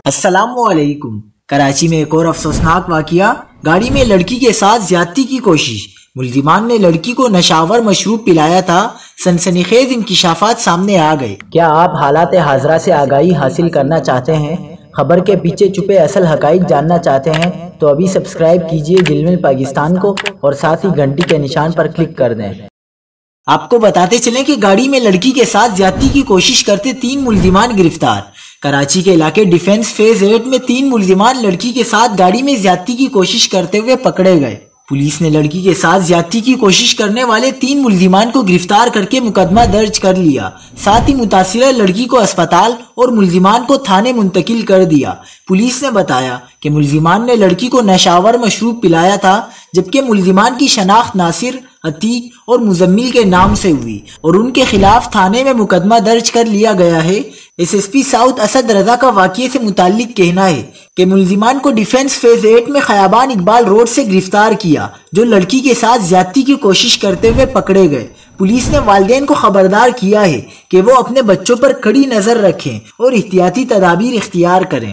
السلام علیکم۔ کراچی میں ایک اور افسوسناک واقعہ، گاڑی میں لڑکی کے ساتھ زیادتی کی کوشش۔ ملزمان نے لڑکی کو نشاور مشروب پلایا تھا۔ سنسنی خیز انکشافات سامنے آ گئے۔ کیا آپ حالات حاضرہ سے آگاہی حاصل کرنا چاہتے ہیں؟ خبر کے پیچھے چھپے اصل حقائق جاننا چاہتے ہیں تو ابھی سبسکرائب کیجئے جلمل پاکستان کو اور ساتھ ہی گھنٹی کے نشان پر کلک کر دیں۔ آپ کو بتاتے چلیں کہ گاڑی میں لڑکی کے ساتھ زیادتی کی کوشش کرتے 3 ملزمان گرفتار۔ کراچی کے علاقے ڈیفنس فیز 8 میں 3 ملزمان لڑکی کے ساتھ گاڑی میں زیادتی کی کوشش کرتے ہوئے پکڑے گئے۔ پولیس نے لڑکی کے ساتھ زیادتی کی کوشش کرنے والے 3 ملزمان کو گرفتار کر کے مقدمہ درج کر لیا، ساتھ ہی متاثرہ لڑکی کو اسپتال اور ملزمان کو تھانے منتقل کر دیا۔ پولیس نے بتایا کہ ملزمان نے لڑکی کو نشاور مشروب پلایا تھا، جبکہ ملزمان کی شناخت ناصر، عتیق اور مزمل کے نام سے ہوئی اور ان کے خلاف تھانے میں مقدمہ درج کر لیا گیا ہے۔ S S P south Asad Raza کا واقعے سے متعلق کہنا ہے کہ ملزمان کو ڈیفنس فیز 8 میں خیابان اقبال روڈ سے گرفتار کیا، جو لڑکی کے ساتھ زیادتی کی کوشش کرتے ہوئے پکڑے گئے۔ پولیس نے والدین کو خبردار کیا ہے کہ وہ اپنے بچوں پر کڑی نظر رکھیں اور احتیاطی تدابیر اختیار کریں۔